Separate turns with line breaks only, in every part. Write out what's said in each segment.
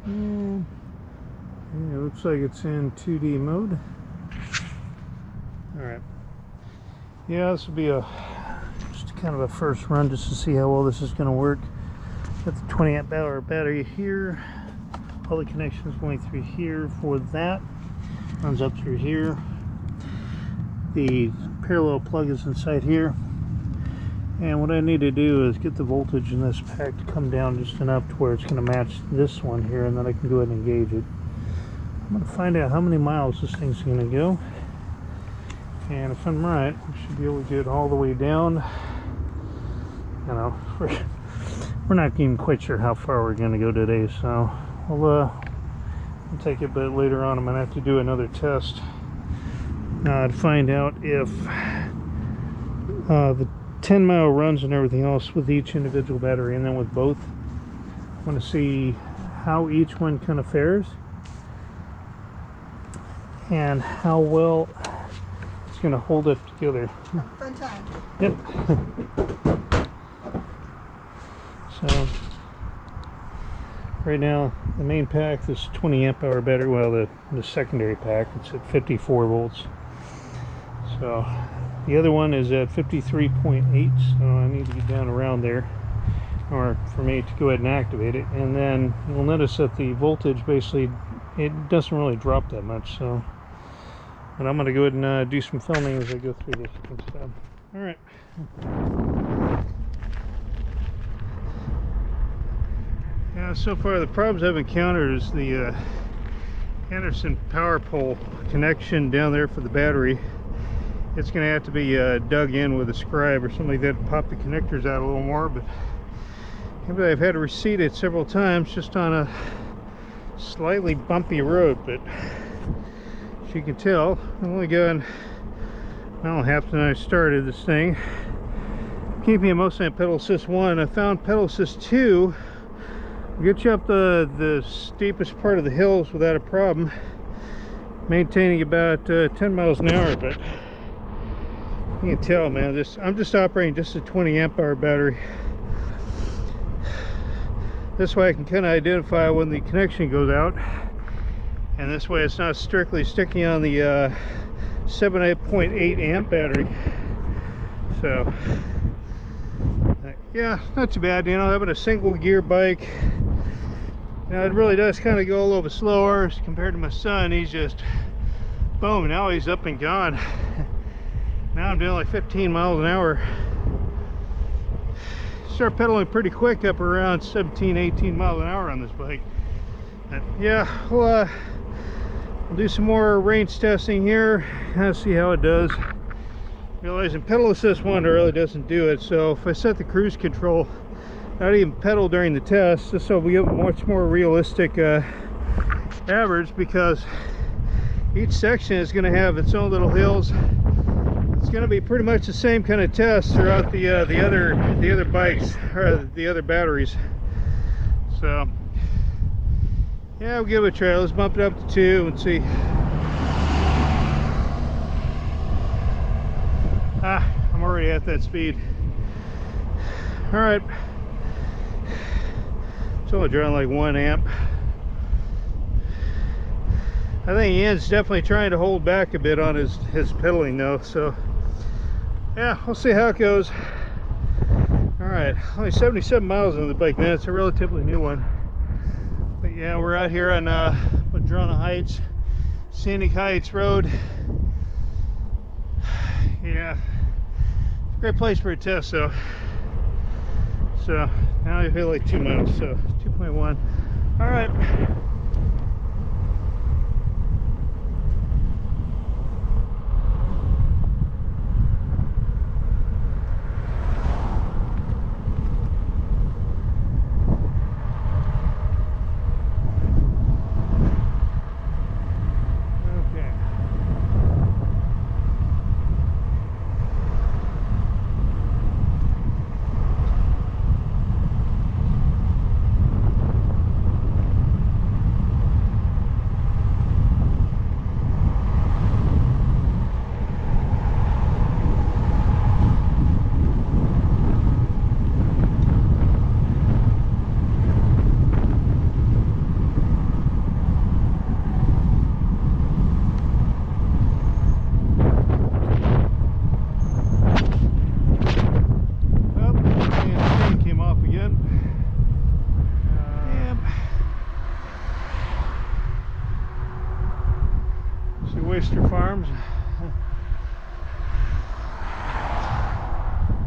And it looks like it's in 2D mode. Alright. Yeah, this will be just kind of a first run just to see how well this is going to work. Got the 20 amp hour battery here. All the connections going through here for that. Runs up through here. The parallel plug is inside here. And what I need to do is get the voltage in this pack to come down just enough to where it's going to match this one here, and then I can go ahead and engage it. I'm going to find out how many miles this thing's going to go. And if I'm right, we should be able to get it all the way down. You know, we're not even quite sure how far we're going to go today, so we'll take it, but later on I'm going to have to do another test to find out if the 10-mile runs and everything else with each individual battery, and then with both. I want to see how each one kind of fares and how well it's going to hold it together.
Fun time.
Yep. So right now the main pack, this 20 amp hour battery, well the secondary pack, it's at 54 volts. So the other one is at 53.8, so I need to get down around there or for me to go ahead and activate it. And then you'll notice that the voltage basically, it doesn't really drop that much. So, but I'm going to go ahead and do some filming as I go through this and stuff. All right. Yeah, so far the problems I've encountered is the Anderson power pole connection down there for the battery. It's going to have to be dug in with a scribe or something like that to pop the connectors out a little more, but I've had to reseat it several times just on a slightly bumpy road. But as you can tell, I'm only going, well, half the night I started this thing. Keeping it mostly on pedal assist 1. I found pedal assist 2 will get you up the steepest part of the hills without a problem, maintaining about 10 miles an hour, but you can tell, man, I'm just operating just a 20 amp hour battery. This way I can kind of identify when the connection goes out, and this way it's not strictly sticking on the 7.8 amp battery. So yeah, not too bad. You know, having a single gear bike, you know, it really does kind of go a little bit slower compared to my son. He's just boom, now he's up and gone. Now I'm doing like 15 miles an hour. Start pedaling pretty quick up around 17, 18 miles an hour on this bike. But yeah, we'll do some more range testing here, kind of see how it does. Realizing pedal assist 1 really doesn't do it, so if I set the cruise control, not even pedal during the test, just so we get a much more realistic average, because each section is going to have its own little hills. It's going to be pretty much the same kind of test throughout the other bikes, or the other batteries. So yeah, we'll give it a try. Let's bump it up to 2 and see. I'm already at that speed. All right, it's only drawing like 1 amp. I think Ian's definitely trying to hold back a bit on his pedaling though, so yeah, we'll see how it goes. All right, only 77 miles on the bike, man. It's a relatively new one. But yeah, we're out here on Madrona Heights, Scenic Heights Road. Yeah, great place for a test though. So now I feel like 2 miles, so 2.1. All right.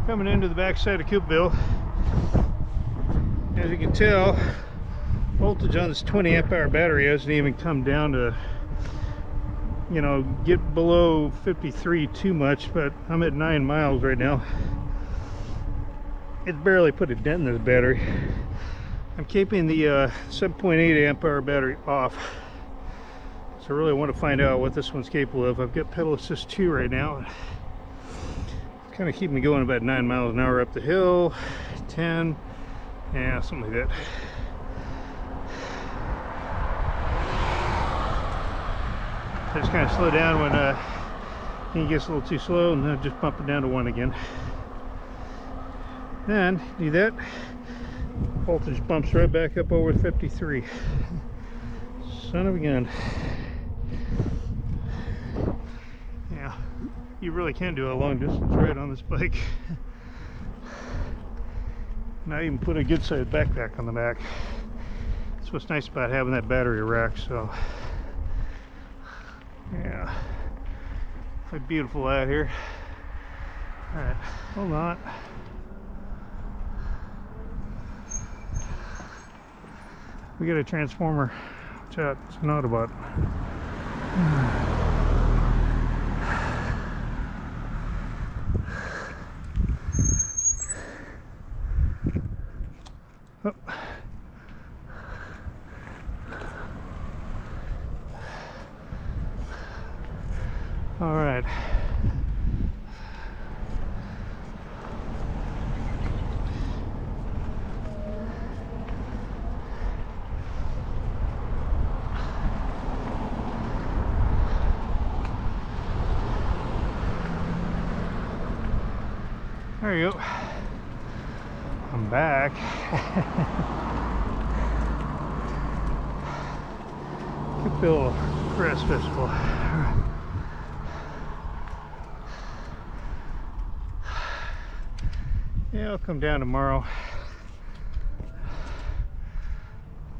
Coming into the back side of Coopville. As you can tell, voltage on this 20 amp hour battery hasn't even come down to, you know, get below 53 too much, but I'm at 9 miles right now. It's barely put a dent in this battery. I'm keeping the 7.8 amp hour battery off. So I really want to find out what this one's capable of. I've got pedal assist 2 right now. Kind of keep me going about 9 miles an hour up the hill, 10, yeah, something like that. I just kind of slow down when it gets a little too slow, and then just bump it down to 1 again. Then do that, voltage bumps right back up over 53. Son of a gun. Yeah, you really can do a long distance ride on this bike. And I even put a good sized backpack on the back. That's what's nice about having that battery rack. So yeah, it's beautiful out here. All right, hold on. We got a transformer. Watch out, it's an Autobot. Oh. All right. There you go. I'm back. Coopville Press Festival. Yeah, I'll come down tomorrow.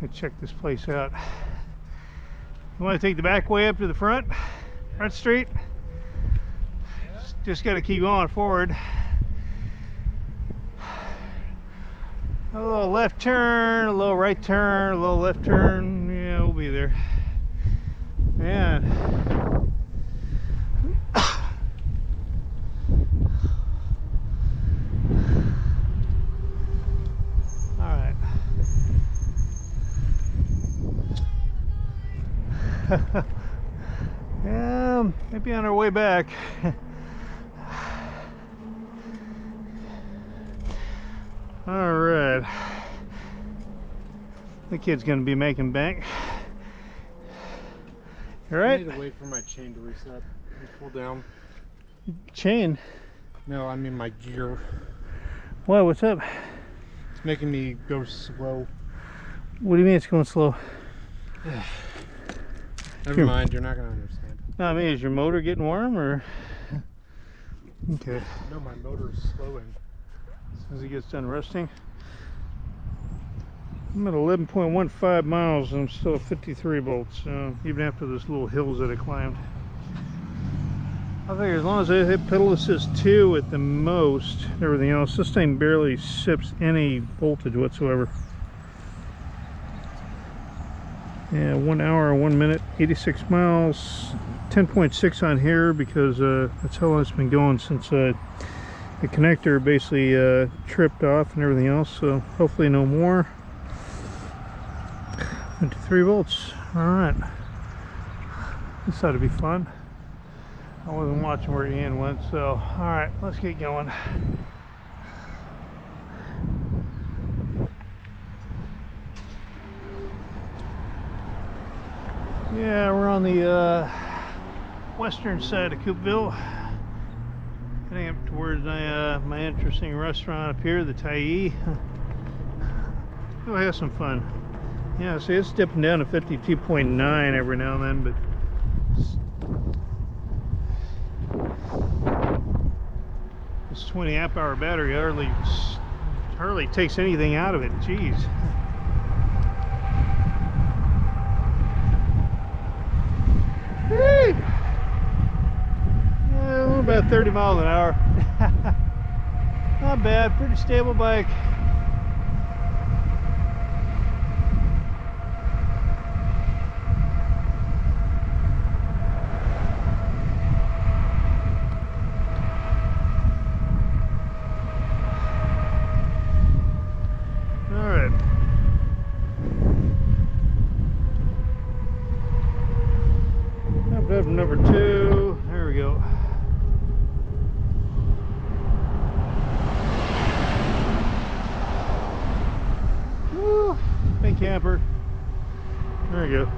Let's check this place out. You want to take the back way up to the front street? Just got to keep going forward. A little left turn, a little right turn, a little left turn. Yeah, we'll be there. Man. All right. Yeah, maybe on our way back. All right, the kid's gonna be making bank. All right.
I need to wait for my chain to reset and pull down.
Chain?
No, I mean my gear.
What? What's up?
It's making me go slow.
What do you mean it's going slow?
Never mind, you're not gonna understand.
No, I mean, is your motor getting warm or? Okay.
No, my motor is slowing.
As it gets done rusting. I'm at 11.15 miles and I'm still at 53 volts, even after those little hills that I climbed. I figure as long as I hit pedal assist 2 at the most, everything else, this thing barely sips any voltage whatsoever. Yeah, 1 hour, 1 minute, 86 miles, 10.6 on here because that's how long it's been going since the connector basically tripped off and everything else, so hopefully no more. 53 volts. All right, this ought to be fun. I wasn't watching where Ian went, so all right, let's get going. Yeah, we're on the western side of Coopville. Heading up towards my interesting restaurant up here, the Tai. Go have some fun. Yeah, see, it's dipping down to 52.9 every now and then, but this 20 amp hour battery hardly takes anything out of it. Jeez. Yeah, about 30 miles an hour. Not bad, pretty stable bike. Number 2, there we go. Woo, big camper. There we go.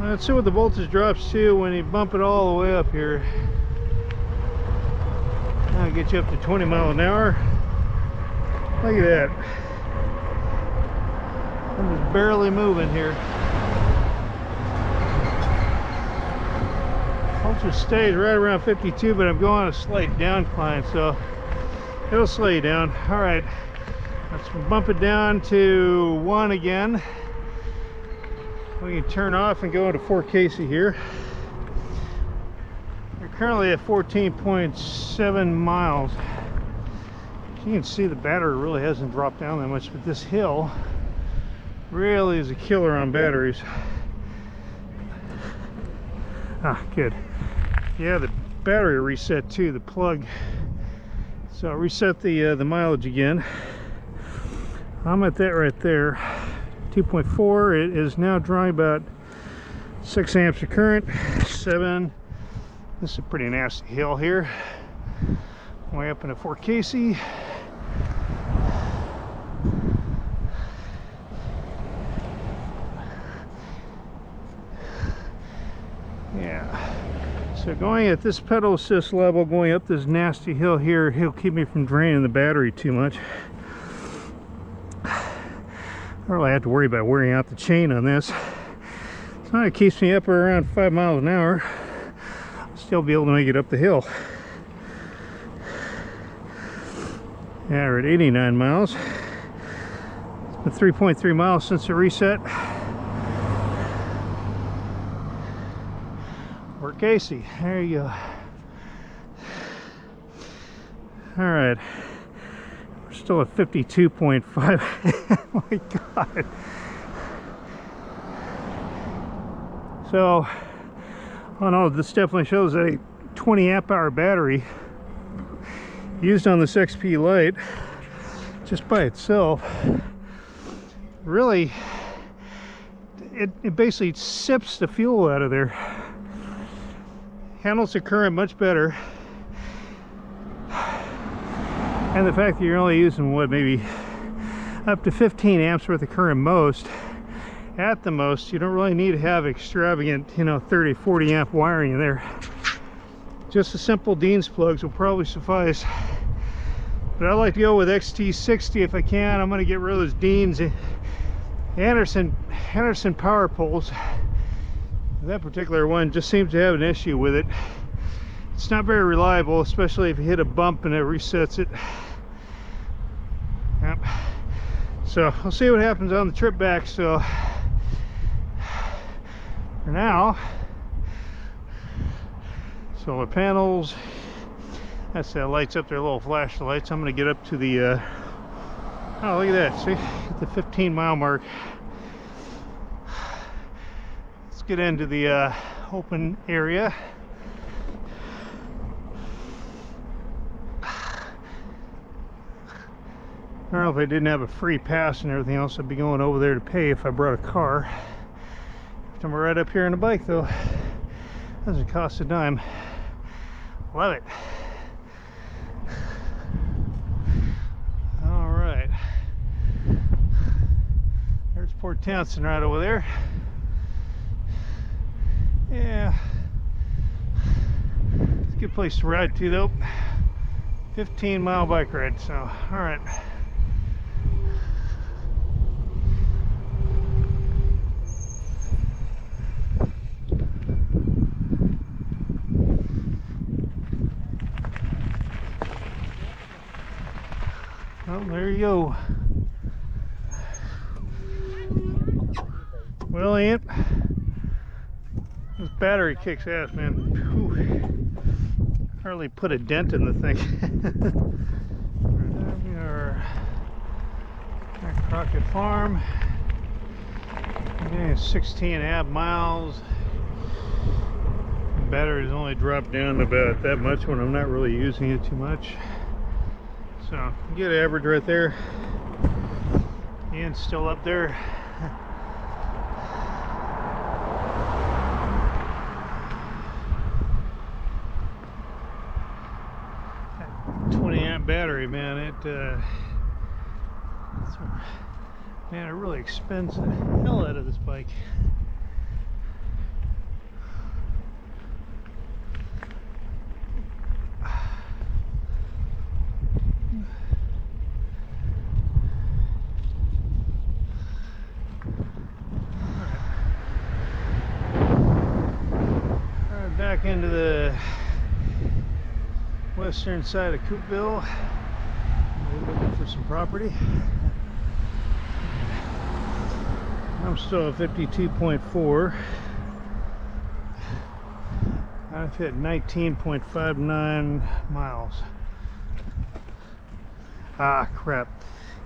Let's see what the voltage drops to when you bump it all the way up here. That'll get you up to 20 miles an hour. Look at that. I'm just barely moving here. Voltage stays right around 52, but I'm going on a slight downcline, so it'll slow you down. All right, let's bump it down to 1 again. We can turn off and go into 4KC here. We're currently at 14.7 miles. You can see the battery really hasn't dropped down that much, but this hill really is a killer on batteries. Ah, good. Yeah, the battery reset too, the plug. So I'll reset the mileage again. I'm at that right there, 2.4. It is now drawing about 6 amps of current, 7. This is a pretty nasty hill here. Way up into 4KC. Yeah. So going at this pedal assist level, going up this nasty hill here, he'll keep me from draining the battery too much. I don't really have to worry about wearing out the chain on this. So it keeps me up around 5 miles an hour. I'll still be able to make it up the hill. Yeah, we're at 89 miles. It's been 3.3 miles since the reset. We're Casey. There you go. All right. We're still at 52.5. Oh my God. So, oh no, this definitely shows that a 20 amp hour battery used on this XP Lite just by itself really it basically sips the fuel out of there. Handles the current much better, and the fact that you're only using what, maybe up to 15 amps worth of current at the most, you don't really need to have extravagant, 30-40 amp wiring in there. Just the simple Dean's plugs will probably suffice. But I like to go with XT60 if I can. I'm going to get rid of those Dean's Anderson power poles. That particular one just seems to have an issue with it. It's not very reliable, especially if you hit a bump and it resets it. Yep. So I'll see what happens on the trip back. So for now, solar panels. That's that lights up there, little flashlights. I'm going to get up to the oh, look at that. See, at the 15-mile mark. Let's get into the open area. I don't know if I didn't have a free pass and everything else, I'd be going over there to pay if I brought a car. I'm right up here on the bike though. Doesn't cost a dime. Love it. All right. There's Port Townsend right over there. Yeah. It's a good place to ride to though. 15-mile bike ride, so all right. Well, there you go. Well, Aunt, this battery kicks ass, man. Whew. Hardly put a dent in the thing. Crockett Farm. Okay, 16.5 miles. The battery's only dropped down about that much when I'm not really using it too much. So get an average right there. And still up there. That 20 amp battery, man, man, it really expends the hell out of this bike. Alright, back into the western side of Coopville. We're looking for some property. I'm still at 52.4. I've hit 19.59 miles. Ah, crap.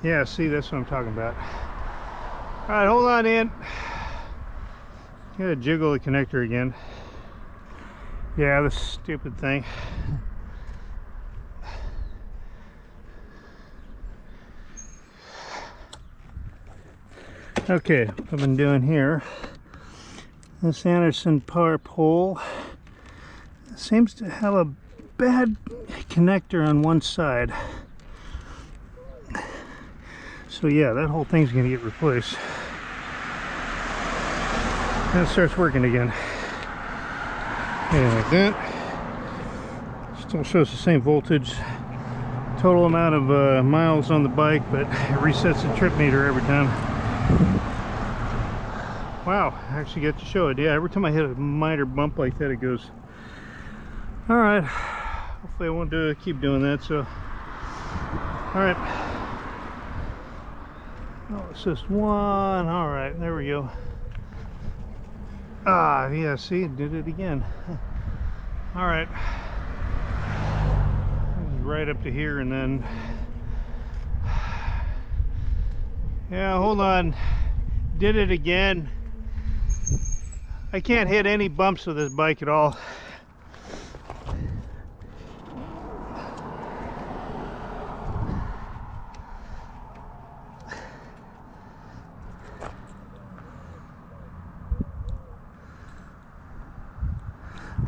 Yeah, see, that's what I'm talking about. Alright, hold on in. Gotta jiggle the connector again. Yeah, this stupid thing. Okay, what I've been doing here, this Anderson power pole seems to have a bad connector on one side. So yeah, that whole thing's gonna get replaced. And it starts working again. Yeah, like that. Still shows the same voltage. Total amount of miles on the bike, but it resets the trip meter every time. Wow, I actually got to show it. Yeah, every time I hit a minor bump like that, it goes. Alright, hopefully I won't keep doing that, so. Alright. Oh, it's just one. Alright, there we go. Ah, yeah, see, it did it again. Alright. Right up to here and then. Yeah, hold on. Did it again. I can't hit any bumps with this bike at all.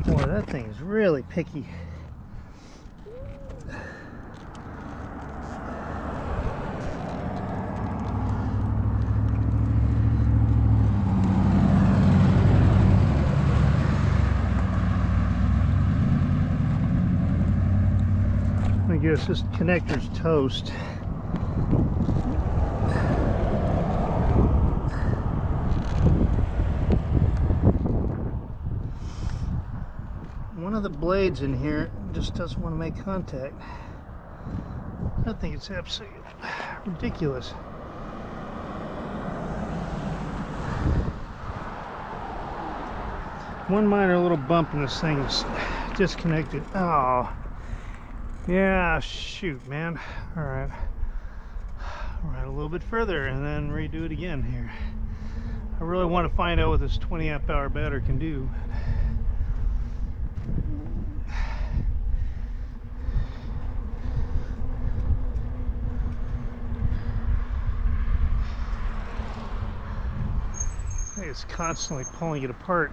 Boy, that thing is really picky. I guess this connector's toast. One of the blades in here just doesn't want to make contact. I think it's absolutely ridiculous. One minor little bump and this thing is disconnected. Oh. Yeah, shoot, man. Alright. Alright, a little bit further and then redo it again here. I really want to find out what this 20 amp hour battery can do. It's constantly pulling it apart.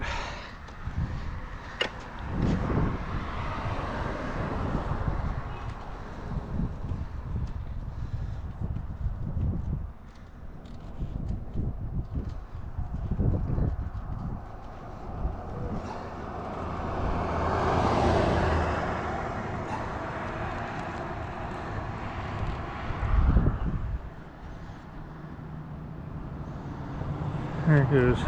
There it goes.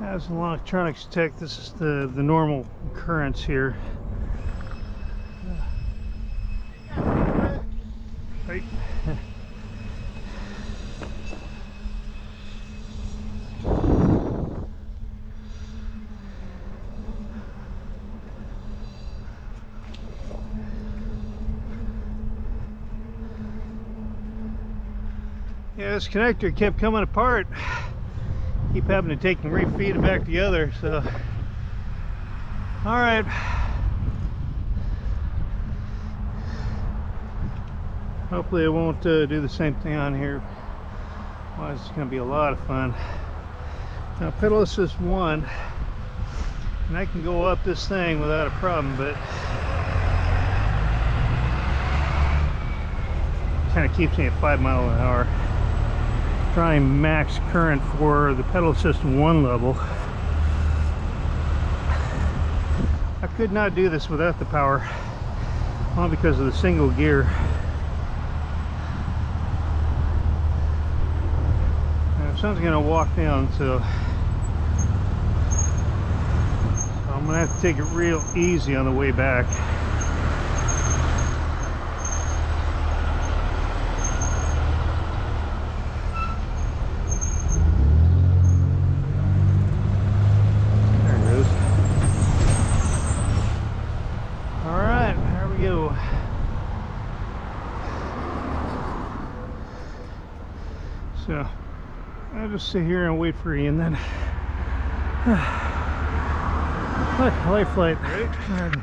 As an electronics tech, this is the normal currents here. Right. Yeah, this connector kept coming apart. Keep having to take and refeed it back together, so. All right. Hopefully it won't do the same thing on here. Well, it's gonna be a lot of fun. Now pedal assist 1, and I can go up this thing without a problem, but kind of keeps me at 5 miles an hour. Trying max current for the pedal assist 1 level. I could not do this without the power, all because of the single gear. Now, sun's gonna walk down, so I'm gonna have to take it real easy on the way back. So I'll just sit here and wait for Ian then. Life flight. Right.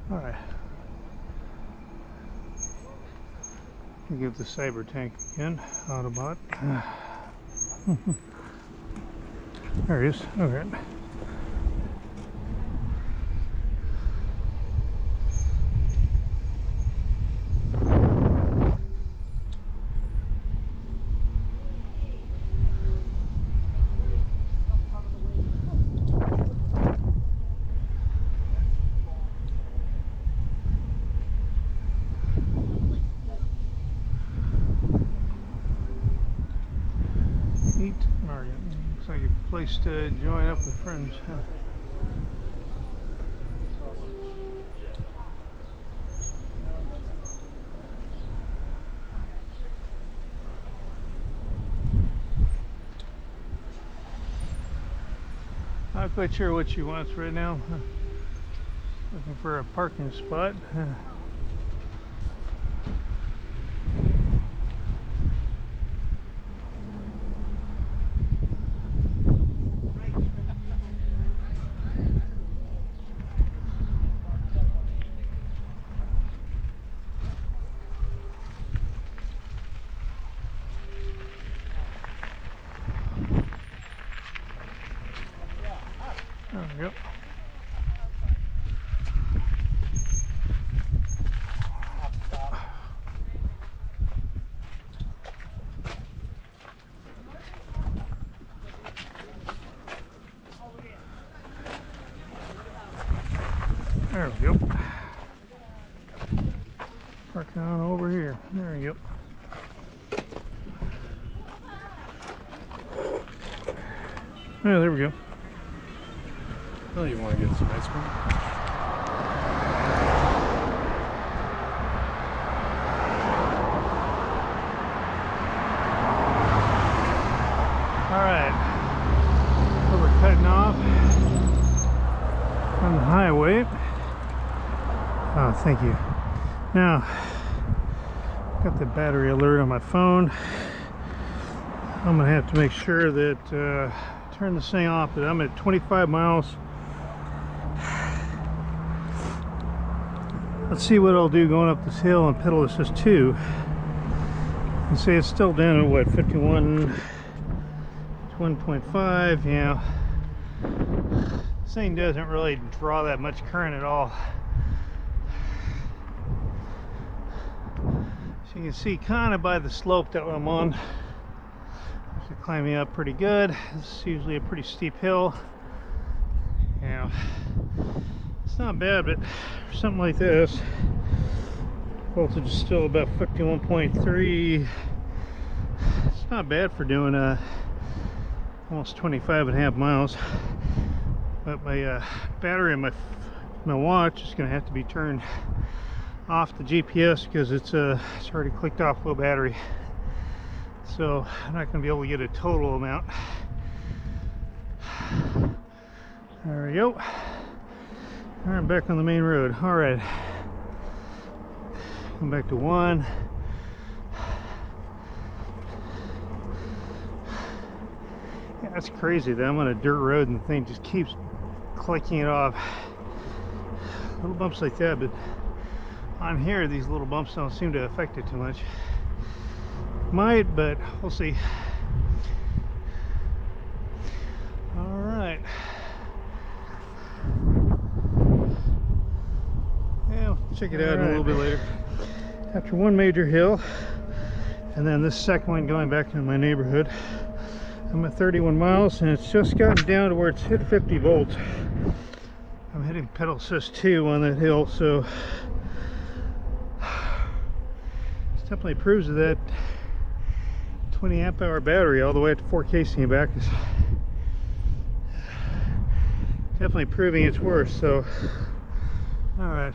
All right. I'll give the cyber tank again. Autobot. There he is. Okay. Looks like a place to join up with friends. Not quite sure what she wants right now. Looking for a parking spot. There we go. There we go. Parking on over here. There we go. Oh, there we go.
Oh, you want to get some ice cream?
All right. So we're cutting off on the highway. Oh, thank you. Now, got the battery alert on my phone. I'm gonna have to make sure that turn this thing off. But I'm at 25 miles. Let's see what I'll do going up this hill on pedal assist 2. And see, it's still down at what, 51, 1.5. Yeah, this thing doesn't really draw that much current at all. So you can see kind of by the slope that I'm on, it's climbing up pretty good. This is usually a pretty steep hill. Yeah, it's not bad, but for something like this, voltage is still about 51.3. It's not bad for doing almost 25.5 miles. But my battery in my watch is going to have to be turned off the GPS because it's already clicked off low battery. So I'm not going to be able to get a total amount. There we go. All right, back on the main road. All right. Come back to 1. Yeah, that's crazy that I'm on a dirt road and the thing just keeps clicking it off. Little bumps like that, but on here these little bumps don't seem to affect it too much. Might, but we'll see. All right. Yeah, we'll check it out in a little bit later. After one major hill, and then this second one going back into my neighborhood. I'm at 31 miles, and it's just gotten down to where it's hit 50 volts. I'm hitting pedal assist 2 on that hill, so this definitely proves that 20 amp hour battery all the way up to 4K casing back is definitely proving its worth. So, all right.